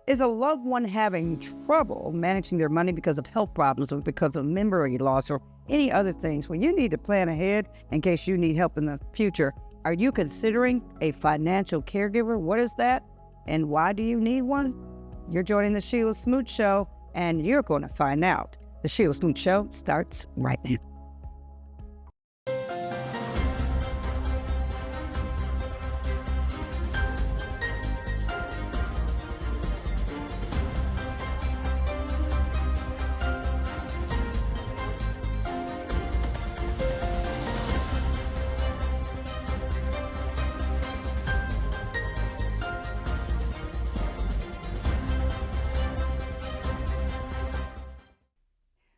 Is a loved one having trouble managing their money because of health problems or because of memory loss or any other things? When you need to plan ahead in case you need help in the future, are you considering a financial caregiver? What is that? And why do you need one? You're joining the Shelia Smoot Show, and you're going to find out. The Shelia Smoot Show starts right now.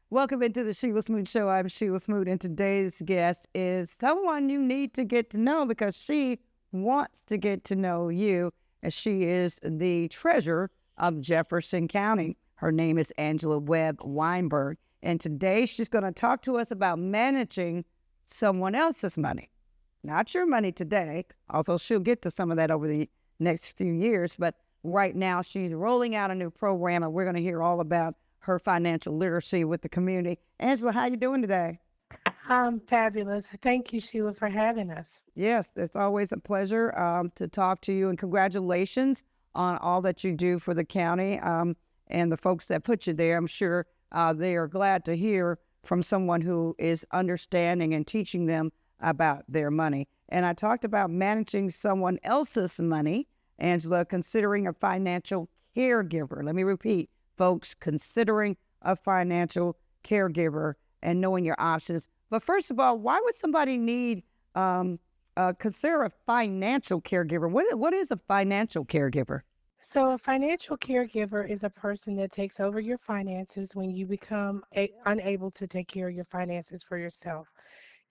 Welcome into the Shelia Smoot Show. I'm Shelia Smoot, and today's guest is someone you need to get to know because she wants to get to know you, as she is the treasurer of Jefferson County. Her name is Angela Webb Weinberg, and today she's going to talk to us about managing someone else's money. Not your money today, although she'll get to some of that over the next few years, but right now she's rolling out a new program, and we're going to hear all about her financial literacy with the community. Angela, how you doing today? I'm fabulous. Thank you, Sheila, for having us. Yes, it's always a pleasure to talk to you, and congratulations on all that you do for the county and the folks that put you there. I'm sure they are glad to hear from someone who is understanding and teaching them about their money. And I talked about managing someone else's money, Angela, considering a financial caregiver. Let me repeat, folks, considering a financial caregiver and knowing your options. But first of all, why would somebody need consider a financial caregiver? What is a financial caregiver? So, a financial caregiver is a person that takes over your finances when you become unable to take care of your finances for yourself.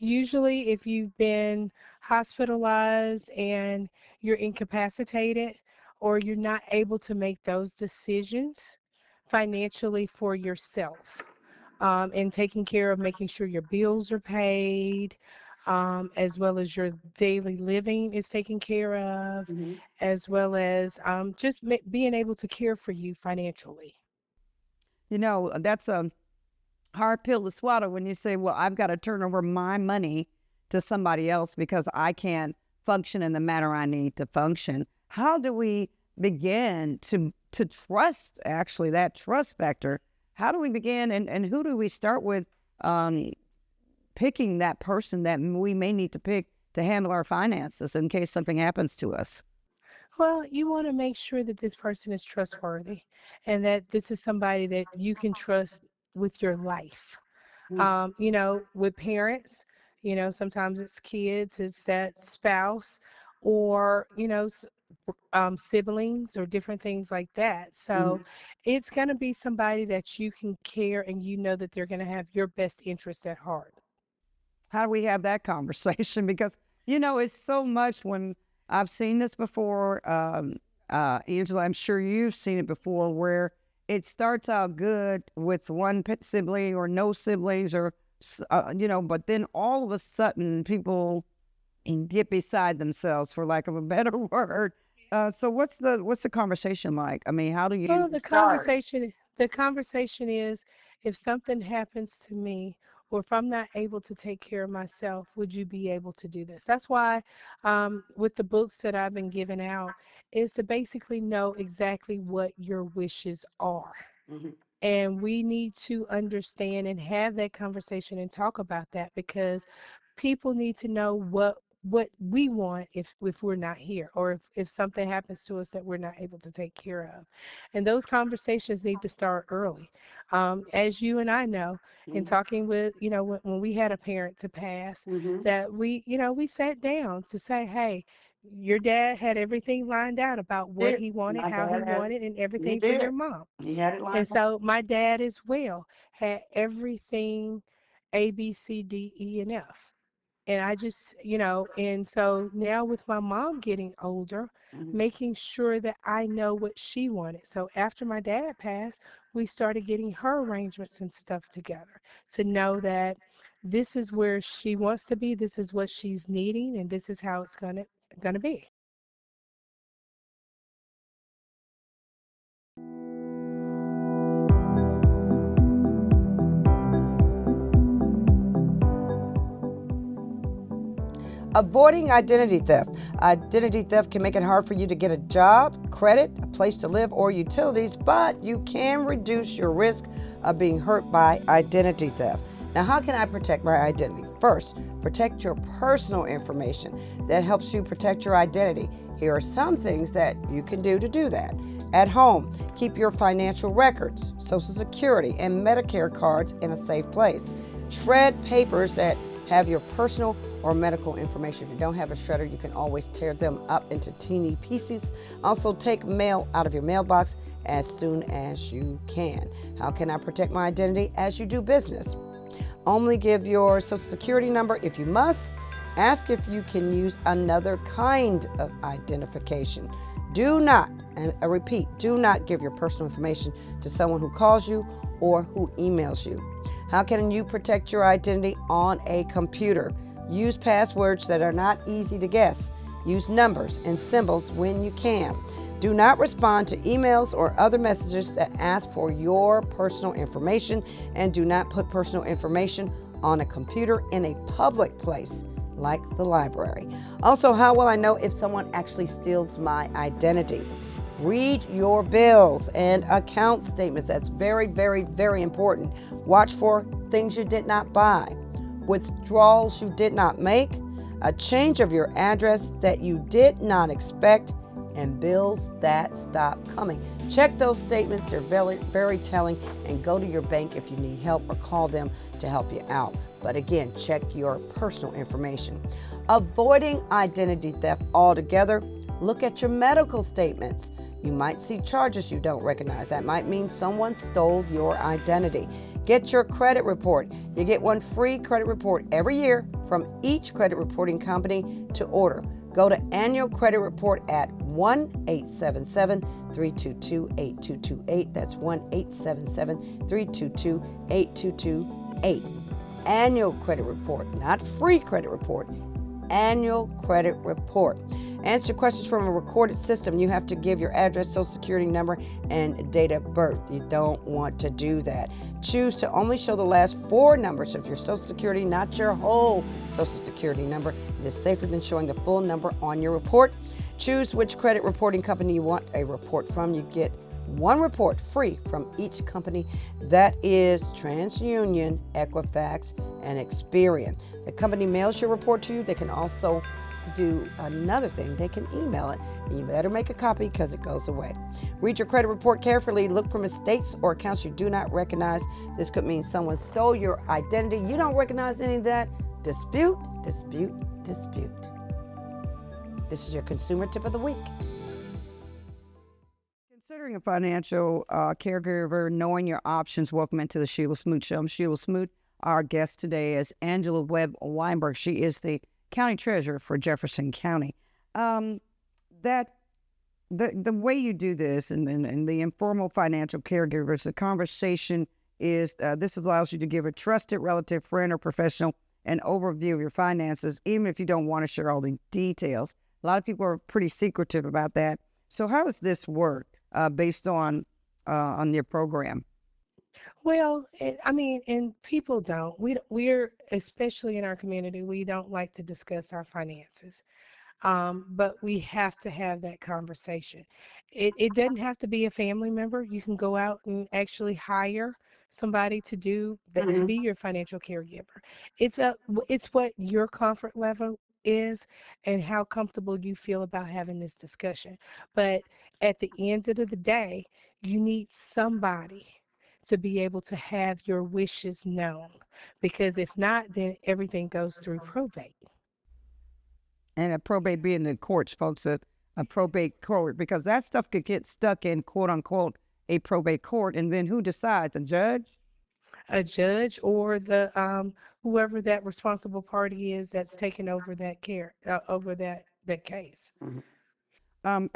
Usually, if you've been hospitalized and you're incapacitated or you're not able to make those decisions financially for yourself, and taking care of making sure your bills are paid, as well as your daily living is taken care of, as well as just being able to care for you financially. You know, that's a hard pill to swallow when you say, well, I've got to turn over my money to somebody else because I can't function in the manner I need to function. How do we begin to trust, actually, that trust factor? How do we begin, and who do we start with picking that person that we may need to pick to handle our finances in case something happens to us? Well, you want to make sure that this person is trustworthy and that this is somebody that you can trust with your life. With parents, sometimes it's kids, it's that spouse, or, siblings or different things like that. So it's going to be somebody that you can care and you know that they're going to have your best interest at heart. How do we have that conversation? Because, it's so much when I've seen this before. Angela, I'm sure you've seen it before, where it starts out good with one sibling or no siblings or, but then all of a sudden people get beside themselves, for lack of a better word. So what's the conversation like? I mean, how do you Well, start? the conversation is, if something happens to me or if I'm not able to take care of myself, would you be able to do this? That's why with the books that I've been giving out is to basically know exactly what your wishes are. And we need to understand and have that conversation and talk about that, because people need to know what we want if we're not here, or if something happens to us that we're not able to take care of. And those conversations need to start early. As you and I know, in talking with, when we had a parent to pass, that we sat down to say, hey, your dad had everything lined out about what he wanted, how he wanted, and everything for your mom. He had it And lined up. so my dad as well had everything A, B, C, D, E, and F. And I just, and so now with my mom getting older, making sure that I know what she wanted. So after my dad passed, we started getting her arrangements and stuff together to know that this is where she wants to be, this is what she's needing, and this is how it's gonna be. Avoiding identity theft. Identity theft can make it hard for you to get a job, credit, a place to live, or utilities, but you can reduce your risk of being hurt by identity theft. Now, how can I protect my identity? First, protect your personal information. That helps you protect your identity. Here are some things that you can do to do that. At home, keep your financial records, Social Security, and Medicare cards in a safe place. Shred papers that have your personal or medical information. If you don't have a shredder, you can always tear them up into teeny pieces. Also, take mail out of your mailbox as soon as you can. How can I protect my identity? As you do business, only give your Social Security number if you must. Ask if you can use another kind of identification. Do not, and I repeat, do not give your personal information to someone who calls you or who emails you. How can you protect your identity on a computer? Use passwords that are not easy to guess. Use numbers and symbols when you can. Do not respond to emails or other messages that ask for your personal information, and do not put personal information on a computer in a public place like the library. Also, how will I know if someone actually steals my identity? Read your bills and account statements. That's very, very, very important. Watch for things you did not buy, withdrawals you did not make, a change of your address that you did not expect, and bills that stop coming. Check those statements. They're very, very telling, and go to your bank if you need help or call them to help you out. But again, check your personal information. Avoiding identity theft altogether, look at your medical statements. You might see charges you don't recognize. That might mean someone stole your identity. Get your credit report. You get one free credit report every year from each credit reporting company to order. Go to Annual Credit Report at 1-877-322-8228. That's 1-877-322-8228. Annual Credit Report, not free credit report. Annual Credit Report. Answer questions from a recorded system. You have to give your address, Social Security number, and date of birth. You don't want to do that. Choose to only show the last 4 numbers of your Social Security, not your whole Social Security number. It is safer than showing the full number on your report. Choose which credit reporting company you want a report from. You get 1 report free from each company. That is TransUnion, Equifax, and Experian. The company mails your report to you. They can also do another thing. They can email it, and you better make a copy because it goes away. Read your credit report carefully. Look for mistakes or accounts you do not recognize. This could mean someone stole your identity. You don't recognize any of that. Dispute, dispute, dispute. This is your consumer tip of the week. Considering a financial caregiver, knowing your options, welcome into the Shelia Smoot Show. I'm Shelia Smoot. Our guest today is Angela Webb Weinberg. She is the county treasurer for Jefferson County. The way you do this and the informal financial caregivers, the conversation is this allows you to give a trusted relative, friend, or professional an overview of your finances, even if you don't want to share all the details. A lot of people are pretty secretive about that. So how does this work based on your program? Well, and people don't. We're especially in our community, we don't like to discuss our finances. But we have to have that conversation. It doesn't have to be a family member. You can go out and actually hire somebody to do that, to be your financial caregiver. It's what your comfort level is and how comfortable you feel about having this discussion. But at the end of the day, you need somebody to be able to have your wishes known, because if not, then everything goes through probate. And a probate being the courts, folks, a probate court, because that stuff could get stuck in quote unquote a probate court, and then who decides? A judge? A judge or the whoever that responsible party is that's taking over that care over that case.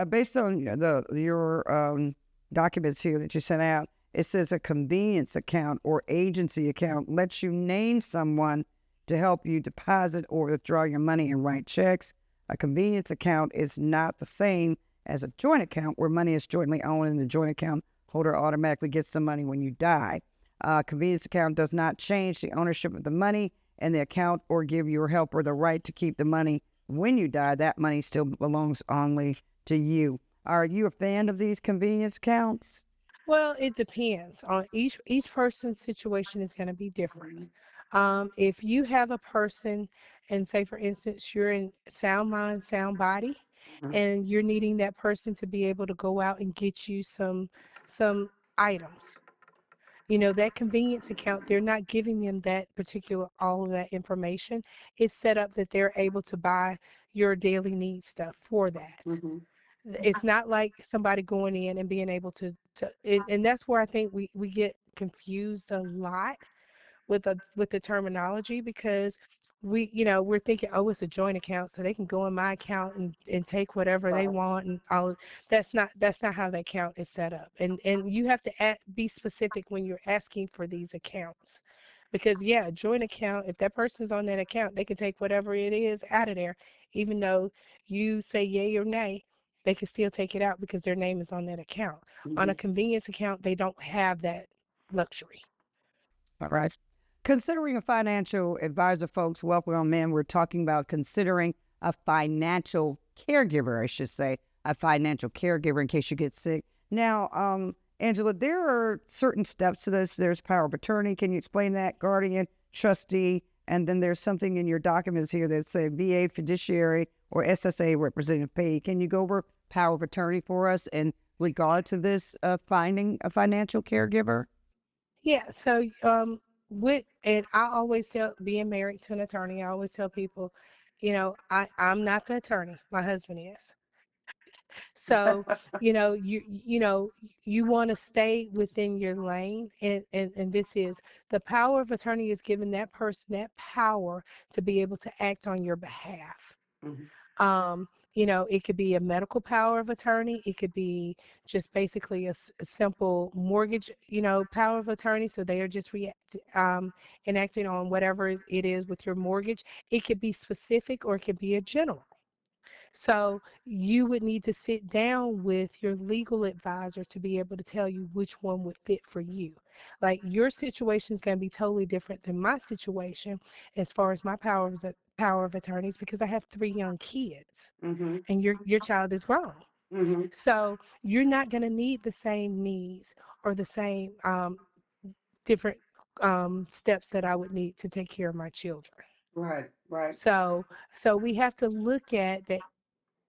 Based on your documents here that you sent out, it says a convenience account or agency account lets you name someone to help you deposit or withdraw your money and write checks. A convenience account is not the same as a joint account where money is jointly owned and the joint account holder automatically gets the money when you die. A convenience account does not change the ownership of the money and the account or give your helper the right to keep the money when you die, that money still belongs only to you. Are you a fan of these convenience accounts? Well, it depends on each person's situation is going to be different. If you have a person, and say for instance, you're in sound mind, sound body, and you're needing that person to be able to go out and get you some items. You know, that convenience account, they're not giving them that particular all of that information. It's set up that they're able to buy your daily need stuff for that. It's not like somebody going in and being able and that's where I think we get confused a lot with the terminology, because we're thinking, oh, it's a joint account, so they can go in my account and take whatever they want, and that's not how the account is set up. And you have to be specific when you're asking for these accounts, because yeah, a joint account, if that person's on that account, they can take whatever it is out of there, even though you say yay or nay, they can still take it out because their name is on that account. On a convenience account, they don't have that luxury. All right. Considering a financial advisor, folks, welcome on, man. We're talking about considering a financial caregiver, I should say, a financial caregiver in case you get sick. Now, Angela, there are certain steps to this. There's power of attorney. Can you explain that? Guardian, trustee, and then there's something in your documents here that say VA fiduciary or SSA representative pay. Can you go over power of attorney for us in regard to this finding a financial caregiver? Yeah, so and I always tell, being married to an attorney, I always tell people, I'm not the attorney, my husband is. So, you want to stay within your lane, and this is the power of attorney is giving that person that power to be able to act on your behalf. It could be a medical power of attorney. It could be just basically a simple mortgage, power of attorney. So they are just enacting on whatever it is with your mortgage. It could be specific, or it could be a general. So you would need to sit down with your legal advisor to be able to tell you which one would fit for you. Like, your situation is going to be totally different than my situation as far as my power of attorneys, because I have 3 young kids, and your child is grown. So you're not going to need the same needs or the same different steps that I would need to take care of my children. Right, right. So we have to look at that.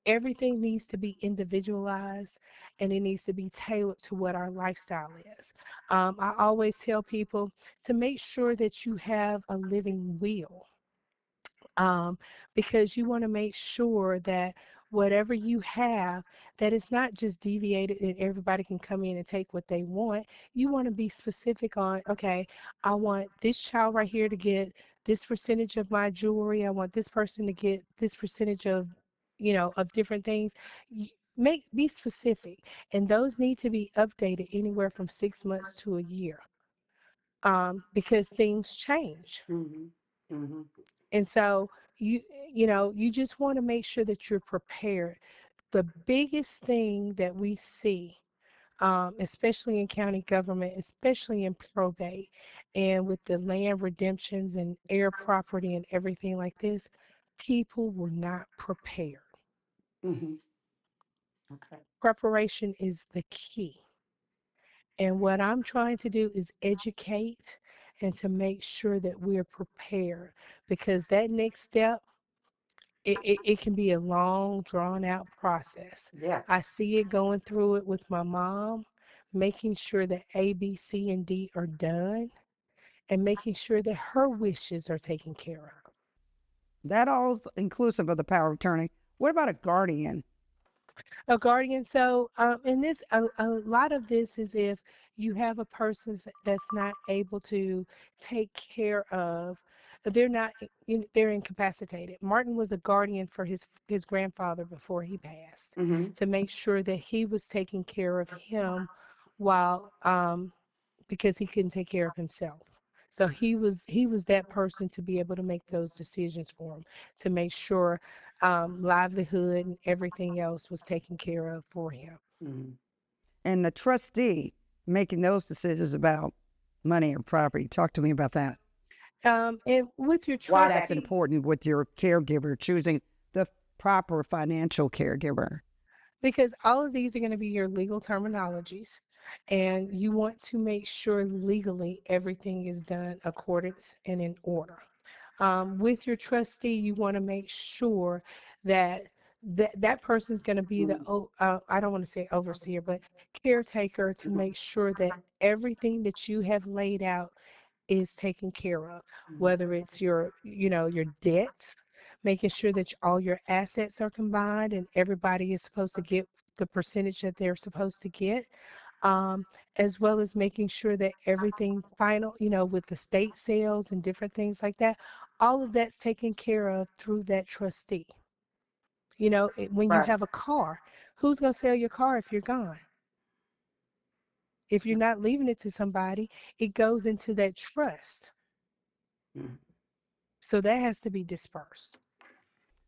Everything needs to be individualized, and it needs to be tailored to what our lifestyle is. I always tell people to make sure that you have a living will, because you want to make sure that whatever you have, that it's not just deviated and everybody can come in and take what they want. You want to be specific on, okay, I want this child right here to get this percentage of my jewelry. I want this person to get this percentage of, of different things. Be specific, and those need to be updated anywhere from 6 months to a year, because things change. And so you just want to make sure that you're prepared. The biggest thing that we see, especially in county government, especially in probate, and with the land redemptions and heir property and everything like this, people were not prepared. Okay. Preparation is the key. And what I'm trying to do is educate and to make sure that we're prepared, because that next step, it can be a long, drawn out process. Yeah. I see it going through it with my mom, making sure that A, B, C, and D are done, and making sure that her wishes are taken care of. That all's inclusive of the power of attorney. What about a guardian? A guardian. So, in this, a lot of this is if you have a person that's not able to take care of, they're not, they're incapacitated. Martin was a guardian for his grandfather before he passed, to make sure that he was taking care of him while, because he couldn't take care of himself. So he was that person to be able to make those decisions for him, to make sure livelihood and everything else was taken care of for him. And the trustee making those decisions about money or property. Talk to me about that. And with your Why trustee, that's important with your caregiver, choosing the proper financial caregiver? Because all of these are going to be your legal terminologies, and you want to make sure legally everything is done accordance and in order. With your trustee, you want to make sure that that person's going to be the I don't want to say overseer, but caretaker, to make sure that everything that you have laid out is taken care of, whether it's your, your debts, making sure that all your assets are combined and everybody is supposed to get the percentage that they're supposed to get, um, as well as making sure that everything final, with the state sales and different things like that, all of that's taken care of through that trustee. When you Right. have a car, who's going to sell your car if you're gone? If you're not leaving it to somebody, it goes into that trust. So that has to be dispersed.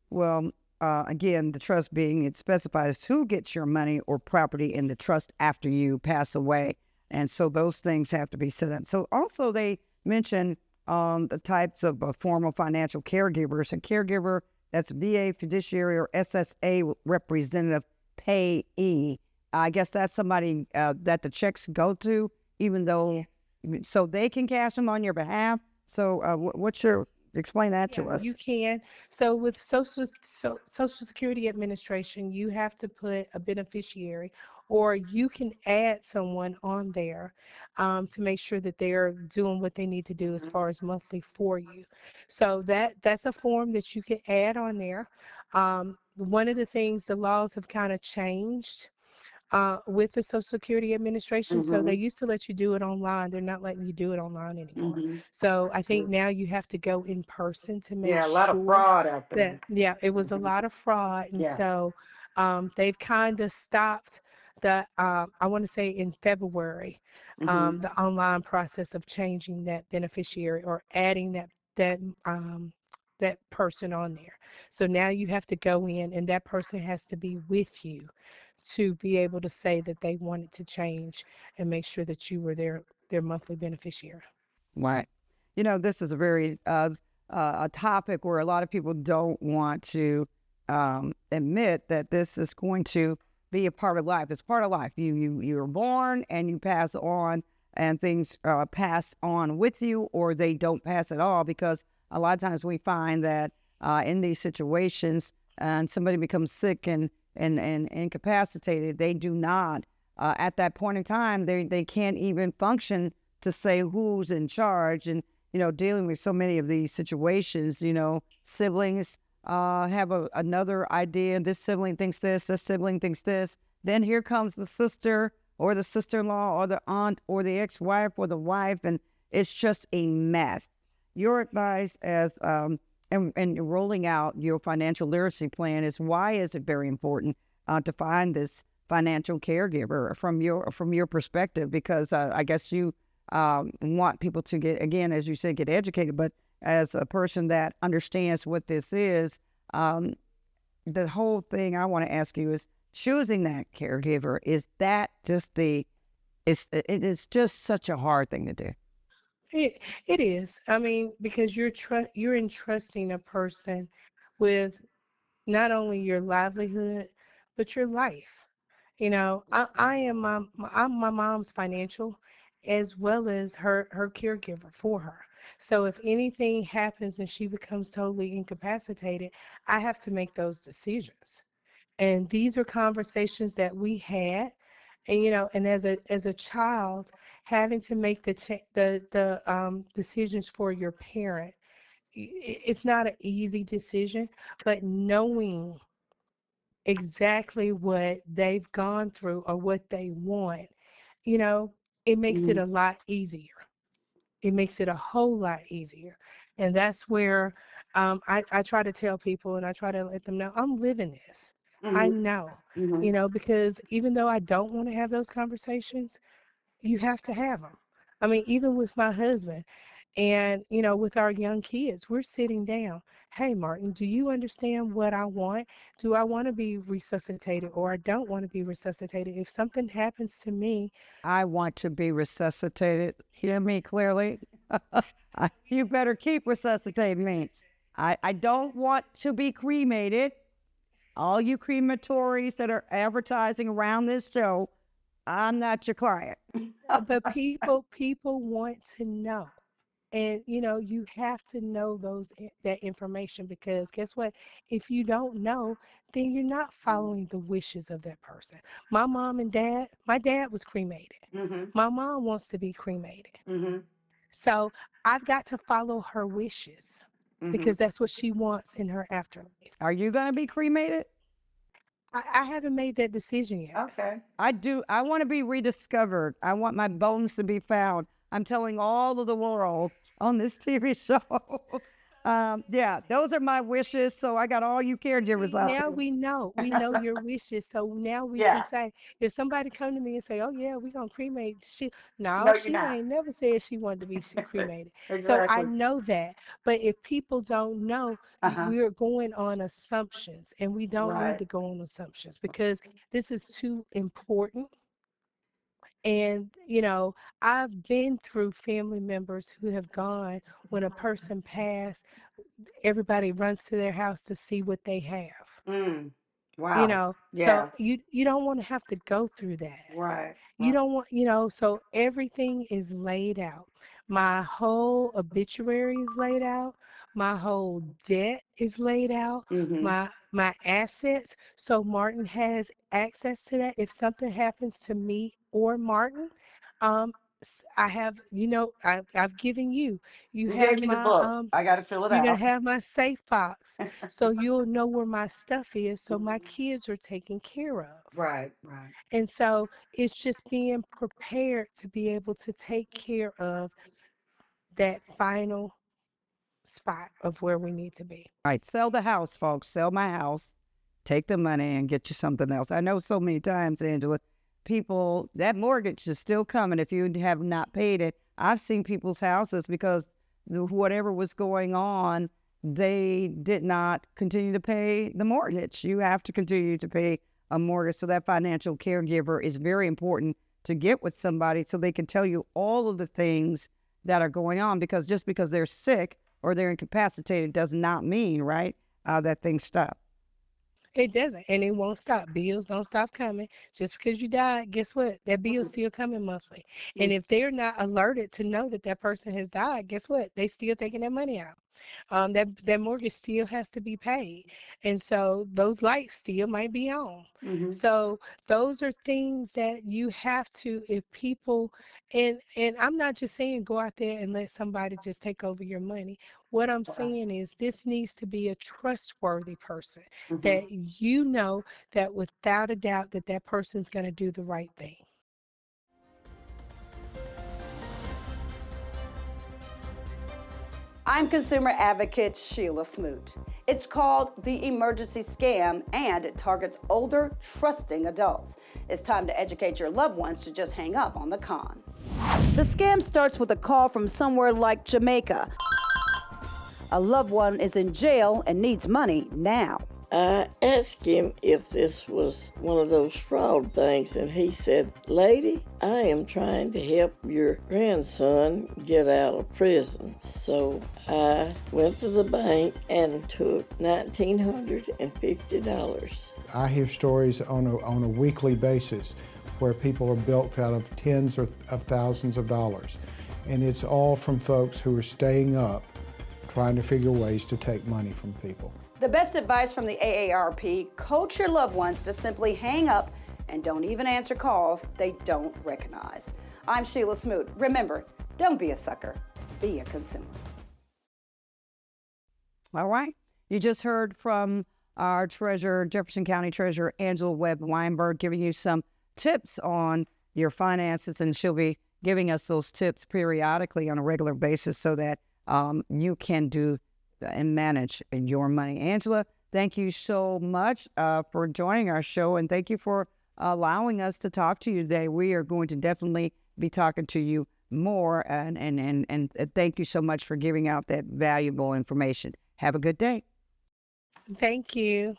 Well, again, the trust being, it specifies who gets your money or property in the trust after you pass away. And so those things have to be set up. So also they mention the types of formal financial caregivers. A caregiver that's VA fiduciary or SSA representative payee. I guess that's somebody that the checks go to, even though, so they can cash them on your behalf. So what's your, explain that to us. You can. So with Social Security Administration, you have to put a beneficiary, or you can add someone on there to make sure that they're doing what they need to do as far as monthly for you. So that's a form that you can add on there. One of the things, the laws have kind of changed with the Social Security Administration. So they used to let you do it online. They're not letting you do it online anymore. So I think now you have to go in person to make Yeah, a lot of sure fraud out there. that, it was a lot of fraud. And Yeah. so they've kind of stopped the, I want to say in February, the online process of changing that beneficiary or adding that person on there. So now you have to go in, and that person has to be with you to be able to say that they wanted to change and make sure that you were their monthly beneficiary. Right. This is a very a topic where a lot of people don't want to admit that this is going to be a part of life. It's part of life. You're born and you pass on, and things pass on with you, or they don't pass at all, because a lot of times we find that in these situations, and somebody becomes sick and incapacitated, they do not at that point in time, they can't even function to say who's in charge. And dealing with so many of these situations, siblings have another idea. This sibling thinks this sibling thinks this. Then here comes the sister or the sister-in-law or the aunt or the ex-wife or the wife, and it's just a mess. Your advice as and rolling out your financial literacy plan is, why is it very important to find this financial caregiver from your perspective? Because I guess you want people to get, again, as you said, get educated, but as a person that understands what this is, the whole thing I want to ask you is, choosing that caregiver, is that just it is just such a hard thing to do. It is. I mean, because you're entrusting a person with not only your livelihood, but your life. I am I'm my mom's financial, as well as her caregiver for her. So if anything happens and she becomes totally incapacitated, I have to make those decisions. And these are conversations that we had. And and as a child, having to make the decisions for your parent, it's not an easy decision, but knowing exactly what they've gone through or what they want, you know, it makes it a lot easier. It makes it a whole lot easier. And that's where I try to tell people, and I try to let them know I'm living this. I know, because even though I don't want to have those conversations, you have to have them. I mean, even with my husband and, with our young kids, we're sitting down. Hey, Martin, do you understand what I want? Do I want to be resuscitated, or I don't want to be resuscitated? If something happens to me, I want to be resuscitated. Hear me clearly? You better keep resuscitating me. I don't want to be cremated. all you crematories that are advertising around this show, I'm not your client. But people want to know. And you have to know that information, because guess what? If you don't know, then you're not following the wishes of that person. My dad was cremated. Mm-hmm. My mom wants to be cremated. Mm-hmm. So I've got to follow her wishes, Mm-hmm. because that's what she wants in her afterlife. Are you going to be cremated? I haven't made that decision yet. Okay. I do. I want to be rediscovered. I want my bones to be found. I'm telling all of the world on this TV show. Yeah, those are my wishes. So I got all you caregivers out Now there. we know your wishes. So now we Yeah. can say, if somebody come to me and say, "Oh yeah, we're gonna cremate," No, she you're not. ain't never said she wanted to be cremated. So I Exactly. know that. But if people don't know, Uh-huh. we're going on assumptions, and we don't need Right. to go on assumptions, because this is too important. And I've been through family members who have gone when a person passed. Everybody runs to their house to see what they have. Mm. Wow. So Yeah. you don't want to have to go through that. Right. You don't want, so everything is laid out. My whole obituary is laid out. My whole debt is laid out. Mm-hmm. My assets. So Martin has access to that. If something happens to me or Martin, I have, I've given you. You You gave have me the my book. I got to fill it you're gonna out. have my safe box, so you'll know where my stuff is, so my kids are taken care of. Right. Right. And so it's just being prepared to be able to take care of that final spot of where we need to be. All right, sell the house, folks. Sell my house. Take the money and get you something else. I know so many times, Angela, people, that mortgage is still coming if you have not paid it. I've seen people's houses because whatever was going on, they did not continue to pay the mortgage. You have to continue to pay a mortgage. So that financial caregiver is very important to get with somebody so they can tell you all of the things that are going on, because just because they're sick or they're incapacitated does not mean, right, that things stop. It doesn't, and it won't stop. Bills don't stop coming. Just because you died, guess what? That bill's still coming monthly. And if they're not alerted to know that that person has died, guess what? They still taking that money out. That mortgage still has to be paid, and so those lights still might be on. Mm-hmm. So those are things that you have to, if people, and I'm not just saying go out there and let somebody just take over your money. What I'm saying is this needs to be a trustworthy person Mm-hmm. that you know that without a doubt that that person's going to do the right thing. I'm consumer advocate Shelia Smoot. It's called the emergency scam, and it targets older, trusting adults. It's time to educate your loved ones to just hang up on the con. The scam starts with a call from somewhere like Jamaica. A loved one is in jail and needs money now. I asked him if this was one of those fraud things, and he said, "Lady, I am trying to help your grandson get out of prison." So I went to the bank and took $1,950. I hear stories on a weekly basis where people are bilked out of tens of thousands of dollars. And it's all from folks who are staying up, trying to figure ways to take money from people. The best advice from the AARP: coach your loved ones to simply hang up and don't even answer calls they don't recognize. I'm Shelia Smoot. Remember, don't be a sucker, be a consumer. All right. You just heard from our treasurer, Jefferson County Treasurer Angela Webb Weinberg, giving you some tips on your finances, and she'll be giving us those tips periodically on a regular basis so that you can do and manage your money. Angela, thank you so much for joining our show, and thank you for allowing us to talk to you today. We are going to definitely be talking to you more, and thank you so much for giving out that valuable information. Have a good day. Thank you.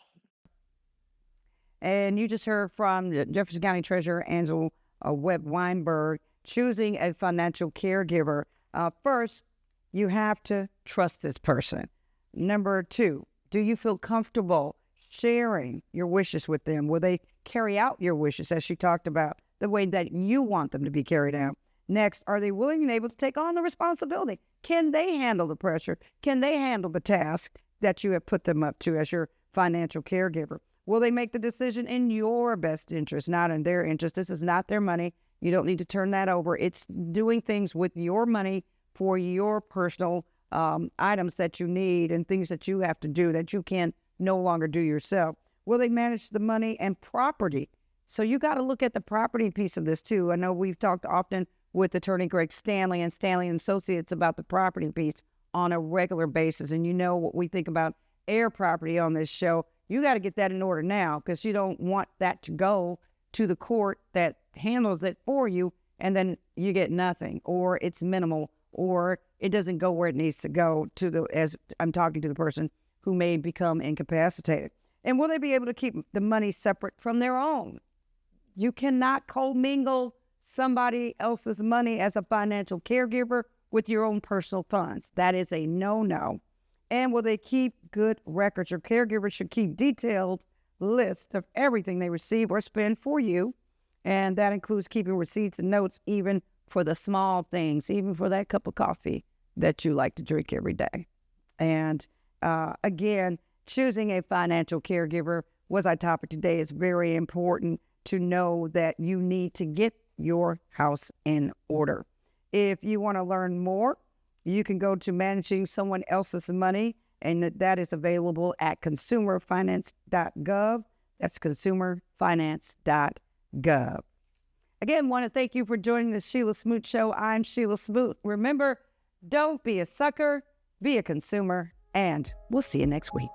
And you just heard from the Jefferson County Treasurer Angela Webb Weinberg, choosing a financial caregiver. First, you have to trust this person. Number two, do you feel comfortable sharing your wishes with them? Will they carry out your wishes, as she talked about, the way that you want them to be carried out? Next, are they willing and able to take on the responsibility? Can they handle the pressure? Can they handle the task that you have put them up to as your financial caregiver? Will they make the decision in your best interest, not in their interest? This is not their money. You don't need to turn that over. It's doing things with your money for your personal items that you need and things that you have to do that you can no longer do yourself. Will they manage the money and property? So you got to look at the property piece of this too. I know we've talked often with attorney Greg Stanley and Stanley and Associates about the property piece on a regular basis. And you know what we think about air property on this show. You got to get that in order now, because you don't want that to go to the court that handles it for you and then you get nothing, or it's minimal, or it doesn't go where it needs to go to the, as I'm talking to the person who may become incapacitated. And will they be able to keep the money separate from their own? You cannot commingle somebody else's money as a financial caregiver with your own personal funds. That is a no-no. And will they keep good records? Your caregiver should keep detailed lists of everything they receive or spend for you. And that includes keeping receipts and notes, even for the small things, even for that cup of coffee that you like to drink every day. And again, choosing a financial caregiver was our topic today. It's very important to know that you need to get your house in order. If you want to learn more, you can go to Managing Someone Else's Money, and that is available at consumerfinance.gov. That's consumerfinance.gov. Again, want to thank you for joining the Shelia Smoot Show. I'm Shelia Smoot. Remember, don't be a sucker, be a consumer, and we'll see you next week.